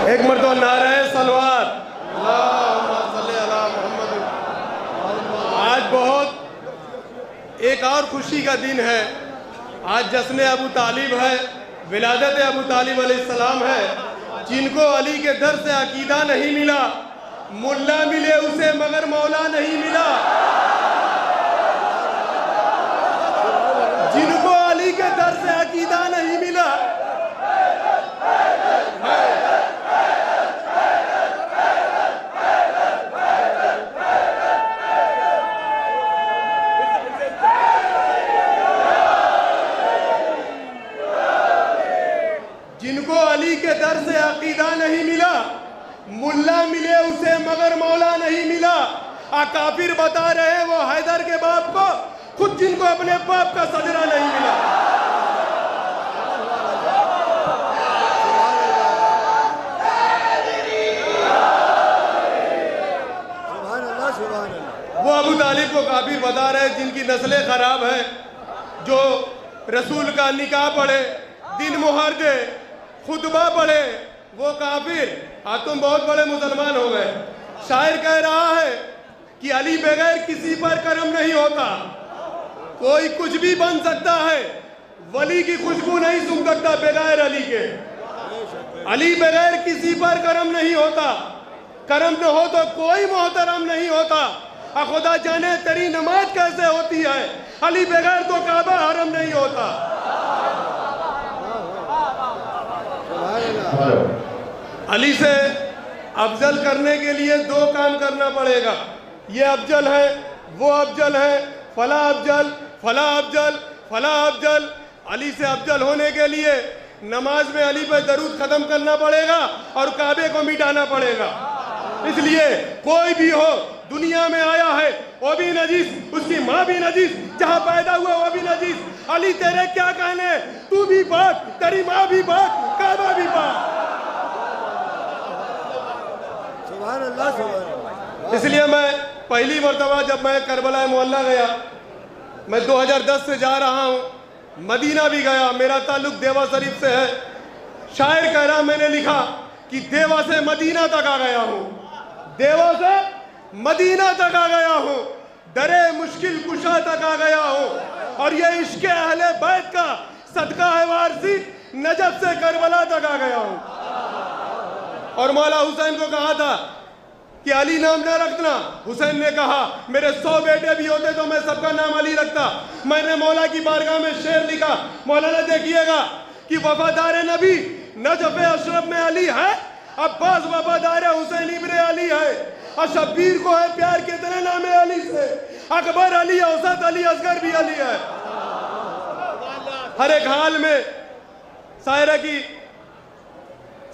ایک مرتبہ نعرہ صلوات اللہم صلی علی محمد۔ آج بہت ایک اور خوشی کا دن ہے، آج جشن ابو طالب ہے، ولادت ابو طالب علیہ السلام ہے، جن کو علی کے در سے عقیدہ نہیں ملا، ملا ملے اسے مگر مولا نہیں ملا، جن کو علی کے در سے عقیدہ نہیں ملا۔ جن کو علی کے در سے عقیدہ نہیں ملا، ملا ملے اسے مگر مولا نہیں ملا۔ کافر بتا رہے وہ حیدر کے باپ کو، خود جن کو اپنے باپ کا سجدہ نہیں ملا۔ وہ ابو طالب کو کافر بتا رہے جن کی نسلیں خراب ہیں، جو رسول کا نکاح پڑھے، دن مہر دے، خطبہ پڑھے، وہ کافر۔ تم بہت بڑے مسلمان ہو گئے۔ شاعر کہہ رہا ہے کہ علی بغیر کسی پر کرم نہیں ہوتا، کوئی کچھ بھی بن سکتا ہے، ولی کی خوشبو نہیں سونگھ سکتا بغیر علی کے۔ علی بغیر کسی پر کرم نہیں ہوتا، کرم نہ ہو تو کوئی محترم نہیں ہوتا۔ خدا جانے تیری نماز کیسے ہوتی ہے، علی بغیر تو کعبہ حرم نہیں ہوتا۔ علی سے افضل کرنے کے لیے دو کام کرنا پڑے گا، یہ افضل ہے، وہ افضل ہے، فلاں افضل، فلاں افضل، فلاں افضل۔ علی سے افضل ہونے کے لیے نماز میں علی پہ درود ختم کرنا پڑے گا اور کعبے کو مٹانا پڑے گا۔ اس لیے کوئی بھی ہو دنیا میں آیا ہے وہ بھی نجیس، اس کی ماں بھی نجیس، جہاں پیدا ہوا وہ بھی نجیس۔ علی تیرے کیا کہنے، تو بھی پاک، تیری ماں بھی پاک، کعبہ بھی پاک۔ سبحان اللہ سبحان اللہ۔ اس لیے میں پہلی مرتبہ جب میں کربلا معلیٰ گیا، میں 2010 سے جا رہا ہوں، مدینہ بھی گیا، میرا تعلق دیوا شریف سے ہے۔ شاعر کہہ رہا میں نے لکھا کہ دیوا سے مدینہ تک آ گیا ہوں، دیوا سے مدینہ تک آ گیا ہوں، درے مشکل کشا تک آ گیا ہوں، اور یہ عشق اہل بیت کا صدقہ ہے وارثی، نجف سے کربلا تک آ گیا ہوں۔ اور مولا حسین کو کہا تھا کہ علی نام نہ رکھنا، حسین نے کہا میرے 100 بیٹے بھی ہوتے تو میں سب کا نام علی رکھتا۔ میں نے مولا کی بارگاہ میں شعر لکھا، مولانا دیکھیے گا کہ وفادار نبی نجف اشرف میں علی ہے، عباس وفادار حسین ابن علی ہے، اور شبیر کو ہے پیار کتنے نام علی سے، اکبر علی، اوسط علی، اصغر بھی علی ہے۔ ہر ایک حال میں شاعرہ کی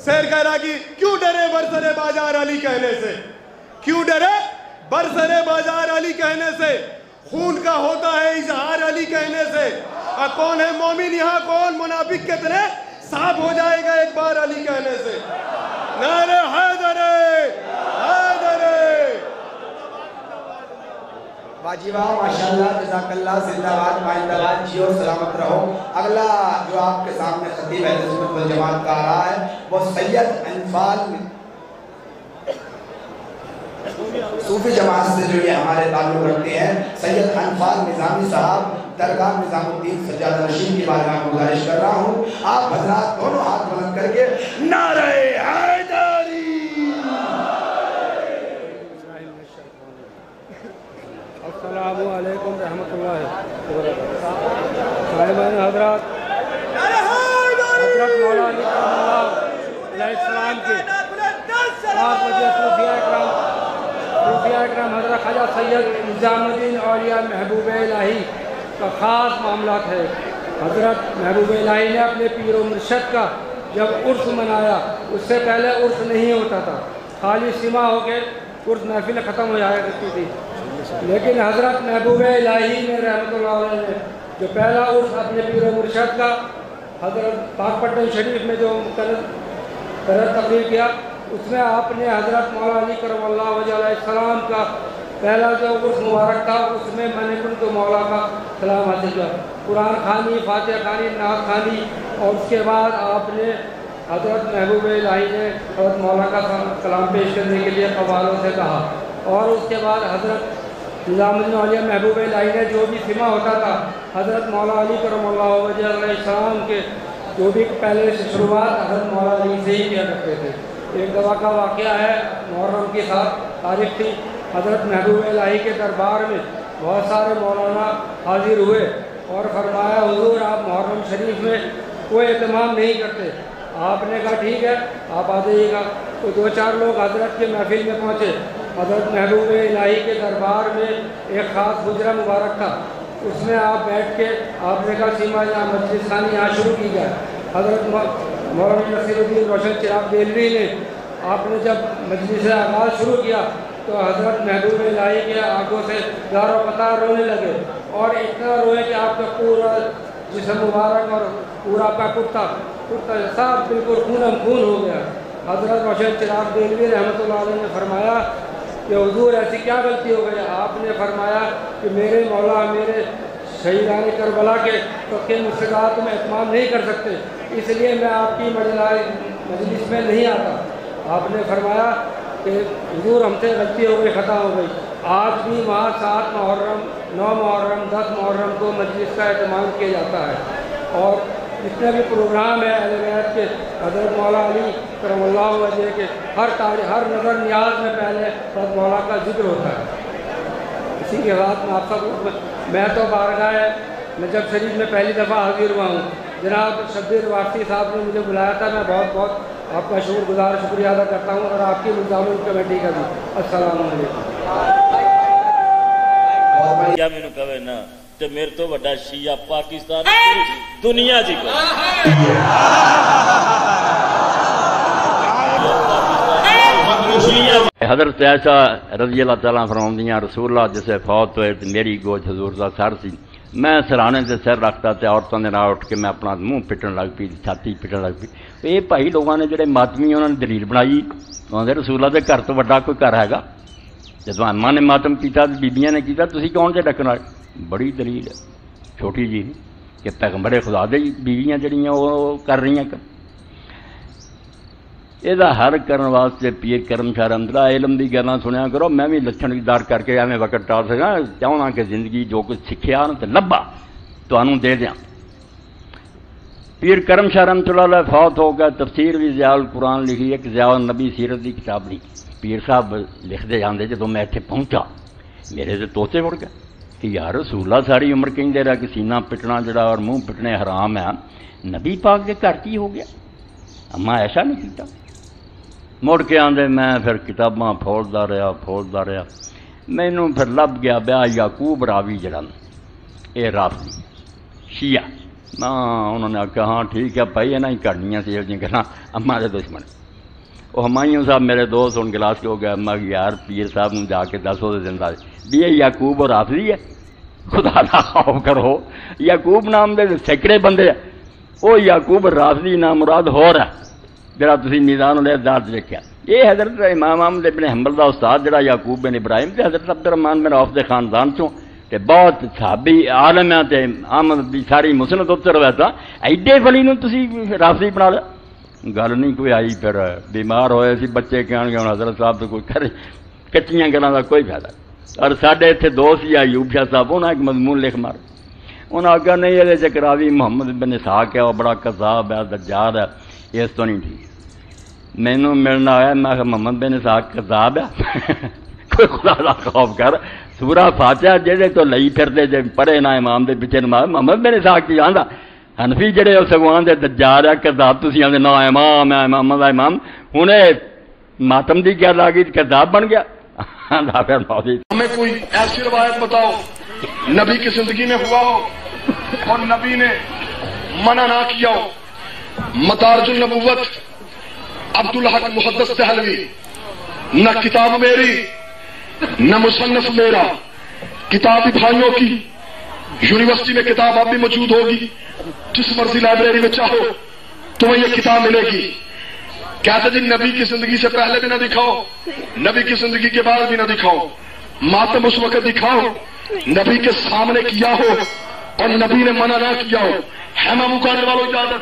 شعر کہہ رہا کہ کیوں ڈرے برسر بازار علی کہنے سے، کیوں ڈرے برسر بازار علی کہنے سے، خون کا ہوتا ہے اظہار علی کہنے سے۔ کون ہے مومن یہاں، کون منافق، کتنے صاف ہو جائے گا ایک بار علی کہنے سے۔ نعرہ حیدر حیدر۔ واجبہ ماشاءاللہ، جزاک اللہ، زندہ باد، مائندہ باد، جیو سلامت رہو۔ اگلا جو آپ کے سامنے خطیب اہل سنت والجماعت کا آ رہا ہے وہ سید انفال صوفی جماعت سے جو یہ ہمارے تعلق رکھتے ہیں، سید انفال نظامی صاحب، درگاہ نظام الدین سجادہ نشین کی بارگاہ میں گزارش کر رہا ہوں، آپ حضرات دونوں ہاتھ بلند کر کے نعرہ حیدری۔ السلام علیکم رحمۃ اللہ وبرکاتہ۔ صاحبان حضرات، حضرت مولا علی کرم اللہ علیہ السلام کے 7 بجے صوفیہ اکرام حضرت خواجہ سید نظام الدین اولیاء محبوب الہی کا خاص معاملات ہے۔ حضرت محبوب الہی نے اپنے پیر و مرشد کا جب عرس منایا، اس سے پہلے عرس نہیں ہوتا تھا، خالی سما ہو کے عرس محفل ختم ہو جایا کرتی تھی، لیکن حضرت محبوب الہی نے رحمۃ اللہ علیہ نے جو پہلا عرس اپنے پیر و مرشد کا حضرت پاک پٹن شریف میں جو مقرر تقریر کیا، اس میں آپ نے حضرت مولا علی کرم اللہ وجہ علیہ السلام کا پہلا جو عرس مبارک تھا، اس میں میں نے کنت مولا کا سلام حاصل کیا، قرآن خوانی، فاتحہ خوانی، نعت خوانی، اور اس کے بعد آپ نے حضرت محبوب الہی نے حضرت مولا کا کلام پیش کرنے کے لیے قوالوں سے کہا، اور اس کے بعد حضرت نظام الدین اولیاء محبوب الہی نے جو بھی سما ہوتا تھا حضرت مولا علی کرم اللہ وجہ علیہ السلام کے جو بھی پہلے سے شروعات حضرت مولا علی سے ہی کیا کرتے تھے۔ ایک دفعہ کا واقعہ ہے، محرم کی تاریخ تھی، حضرت محبوب الہی کے دربار میں بہت سارے مولانا حاضر ہوئے اور فرمایا حضور آپ محرم شریف میں کوئی اہتمام نہیں کرتے۔ آپ نے کہا ٹھیک ہے آپ آ جائیے گا۔ تو 2-4 لوگ حضرت کے محفل میں پہنچے۔ حضرت محبوب الہی کے دربار میں ایک خاص حجرہ مبارک تھا، اس میں آپ بیٹھ کے آپ نے کہا سیما یہاں مجلس خانی یہاں شروع کی جائے۔ حضرت مولانا نصیر الدین روشن چراغ دہلوی نے آپ نے جب مجلس سے آغاز شروع کیا تو حضرت محبوب الہی کے آنکھوں سے دار و قطار رونے لگے، اور اتنا روئے کہ آپ کا پورا جسم مبارک اور پورا کا کرتا سب بالکل خونم خون ہو گیا۔ حضرت روشن چراغ دہلوی رحمۃ اللہ علیہ نے فرمایا کہ حضور ایسی کیا غلطی ہو گئی؟ آپ نے فرمایا کہ میرے مولا میرے شہیدان کربلا کے پکے مشکلات میں اہتمام نہیں کر سکتے، اس لیے میں آپ کی مجلس میں نہیں آتا۔ آپ نے فرمایا کہ حضور ہم سے غلطی ہو گئی، خطا ہو گئی۔ آج بھی وہاں 7 محرم 9 محرم 10 محرم کو مجلس کا اہتمام کیا جاتا ہے، اور جتنے بھی پروگرام ہے اہل بیت کے حضرت مولا علی کرم اللہ وجہ کے ہر نظر نیاز میں پہلے حضرت مولا کا ذکر ہوتا ہے۔ اسی کے بعد میں آپ سب میں تو بارگاہ نجف شریف میں پہلی دفعہ حاضر ہوا ہوں۔ جناب شبیر وارثی صاحب نے مجھے بلایا تھا، میں بہت بہت آپ کا شکریہ ادا کرتا ہوں، اور آپ کی نظام کمیٹی کا بھی۔ السلام علیکم۔ کیا میں نے کہا نا تو میرے تو بڑا شیعہ پاکستان دنیا جی کو حضرت عائشہ رضی اللہ تعالیٰ فرماندیاں رسول اللہ جسے فوت ہوئے تو میری گوچ حضور دا سر سی، میں سرانے سے سر رکھتا تے عورتوں نے نال اٹھ کے میں اپنا منہ پٹن لگ پی، چھاتی پٹن لگ پی۔ تو یہ بھائی لوگوں نے جڑے ماتمی انہوں نے دلیل بنائی، آدھے رسول اللہ دے گھر تو بڑا کوئی گھر ہے گا؟ جدو اماں نے ماتم کیتا بیبیاں نے کیتا، تسی کون سے ڈکن والے؟ بڑی دلیل ہے چھوٹی جی کہ پیغمبر خدا دے بیویاں جڑیاں وہ کر رہی ہیں۔ یہ حل کرنے واسطے پیر کرم شاہ اندرا علم کی گلاں سنیا کرو، میں بھی لچھن دار کر کے ایویں وقت ٹال سکا، چاہنا کہ زندگی جو کچھ سیکھیا نا تو لبا تمہوں دے دیا۔ پیر کرم شاہ رحمۃ اللہ علیہ فوت ہو گیا، تفسیر بھی ضیاء القرآن لکھی، ایک ضیاء النبی سیرت کی کتاب لکھی۔ پیر صاحب لکھتے جاندے جدو میں اتنے پہنچا میرے سے توتے اڑ گئے کہ یار رسول اللہ ساری عمر کہیں دے رہا کہ سینہ پٹنا جڑا اور منہ پٹنے حرام ہے، نبی پاک کے گھر کی ہو گیا؟ اما ایسا نہیں کیتا۔ مڑ کے آدھے میں پھر کتاباں پھولتا رہا، مینوں پھر لب گیا بیا یعقوب راوی جڑا یہ رافضی شیعہ، انہوں نے آخیا ہاں ٹھیک ہے بھائی یہاں ہی کرنیاں سی یہ گلاں اما کے دشمن۔ وہ ہمایوں صاحب میرے دوست ہوں گلاس کے ہو گیا، میں یار پیر صاحب نے جا کے دس وہ زندہ بھی یہ یعقوب اور رافضی ہے، خدا نہ خوف کرو، یعقوب نام دے سینکڑے بندے ہیں، وہ یعقوب رافضی نام مراد ہو رہا جڑا تسی میزان الاعتدال دیکھا۔ یہ حضرت امام احمد بن حنبل دا استاد جڑا یعقوب بن ابراہیم تے حضرت عبد الرحمن بن عوف دے خاندان چوں تے بہت صحابی عالم ہے تے احمد دی ساری مسند اتر ویسا ایڈے ولی نوں تسی رافضی بنا لیا۔ گل نہیں کوئی آئی، پھر بیمار ہوئے سی بچے کہن گے ہن حضرت صاحب تو کوئی کرے کچیاں گلاں دا کوئی فائدہ۔ اور ساڈے اتنے دوست ہی ایوب شاہ صاحب انہاں ایک مضمون لکھ مار، انہاں آخیا نہیں یہ چکراوی محمد بن اسحاق ہے وہ بڑا کذاب ہے دجال ہے، اس تو نہیں ٹھیک۔ مینوں ملنا آیا، میں محمد بن اسحاق کذاب ہے؟ کوئی خدا دا خوف کر، سورہ فاتحہ جہے تو لئی پھرتے جے پڑھے نہ امام دے پیچھے نماز، محمد بن اسحاق کی آندا حنفی جڑے وہ سگوان دے دجال ہے کذاب، تسی آندے نہ امام ہے محمد امام، ہن ماتم دی گل آ گئی کذاب بن گیا۔ ہمیں کوئی ایسی روایت بتاؤ نبی کی زندگی میں ہوا ہو اور نبی نے منع نہ کیا ہو۔ مدارج النبوت عبدالحق محدث دہلوی، نہ کتاب میری نہ مصنف میرا، کتاب بھائیوں کی، یونیورسٹی میں کتاب اب بھی موجود ہوگی، جس مرضی لائبریری میں چاہو تمہیں یہ کتاب ملے گی۔ کہتے جی نبی کی زندگی سے پہلے بھی نہ دکھاؤ، نبی کی زندگی کے بعد بھی نہ دکھاؤ، ماتم اس وقت دکھاؤ نبی کے سامنے کیا ہو اور نبی نے منع نہ کیا ہو۔ ہے مامو کانے والوں اجازت؟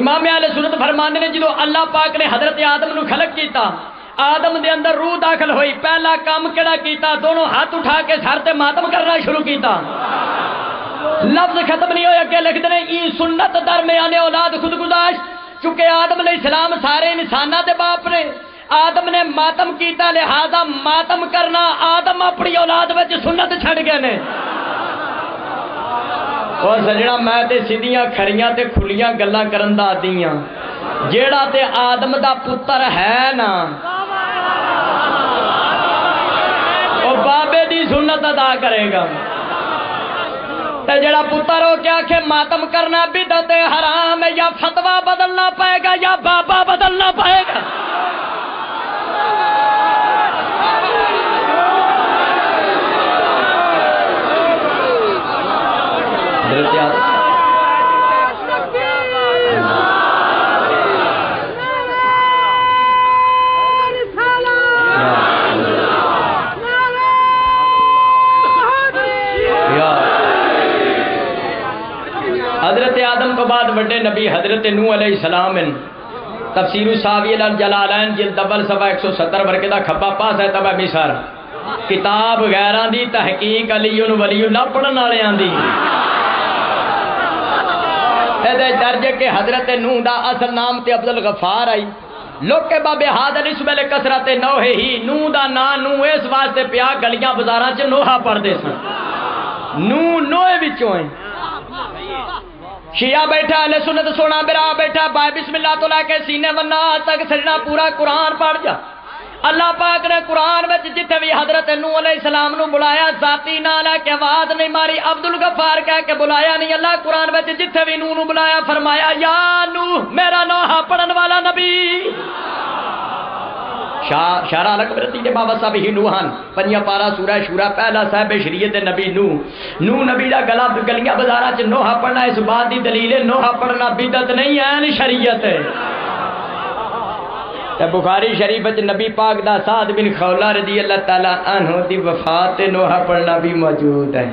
امام اہل سنت فرماندے نے جدو اللہ پاک نے حضرت آدم نو خلق کیتا، آدم دے اندر روح داخل ہوئی، پہلا کام کیڑا کیتا؟ دونوں ہاتھ اٹھا کے سر تے ماتم کرنا شروع کیتا۔ لفظ ختم نہیں ہویا کہ لکھ دے ای سنت درمیان اولاد خود گزاشت، چونکہ آدم علیہ السلام سارے انساناں دے باپ نے، آدم نے ماتم کیتا لہذا ماتم کرنا آدم اپنی اولاد وچ سنت چھڑ گئے نے۔ اور سجنا میں تے سیدھیاں کھڑیاں تے کھلیاں گلاں کرن دا دیاں، جیڑا تے آدم دا پتر ہے نا او بابے دی سنت ادا کرے گا، تے جیڑا پتر ہو کیا کہ ماتم کرنا بدعت حرام ہے، یا فتویٰ بدلنا پائے گا یا بابا بدلنا پائے گا۔ حضرت آدم کو بعد بڑے نبی حضرت نوح علیہ السلام ہیں۔ تفسیر ساوی الجلالین جلد اول صفحہ 170 برکے دا کھبا پاس ہے تبع مصر، کتاب غیراں دی تحقیق علی ولی اللہ پڑھن والیاں دی۔ اے درجے کے حضرت نوح دا اصل نام تے عبد الغفار آئی، لوگ کے بابے حاضر اس ویلے کثرت نوح ہی، نوح دا نا نوح اس واسطے پیا گلیاں بازاراں چ نوحہ پڑھدے سن، نوح نوح وچوں ہیں۔ شیعہ بیٹھا، اہل سنت سونا برا بیٹھا، بھائی بسم اللہ تو لے کے سینے ورنہ آج تک سجنا پورا قرآن پڑھ جا۔ اللہ پاک نے قرآن میں جتنے بھی حضرت نوح علیہ السلام نو بلایا ذاتی نہ لے کے آواز نہیں ماری، عبد الغفار کہہ کے بلایا نہیں۔ اللہ قرآن میں جتنے بھی نوح نو بلایا فرمایا یا نوح میرا نوحہ پڑھن والا نبی۔ شارع القبرتی کے بابا صاحب ہی نوحان پنجا پارا سورہ شورا پہلا صاحب شریعت نبی نوح نبی دا گلا گلیاں بازاراں چ نوحہ پڑھنا اس بات دی دلیل ہے نوحہ پڑھنا بدعت نہیں ہے، شریعت ہے۔ بخاری شریف وچ نبی پاک دا سعد بن خولہ رضی اللہ تعالی عنہ دی وفات تے نوحہ پڑھنا بھی موجود ہے۔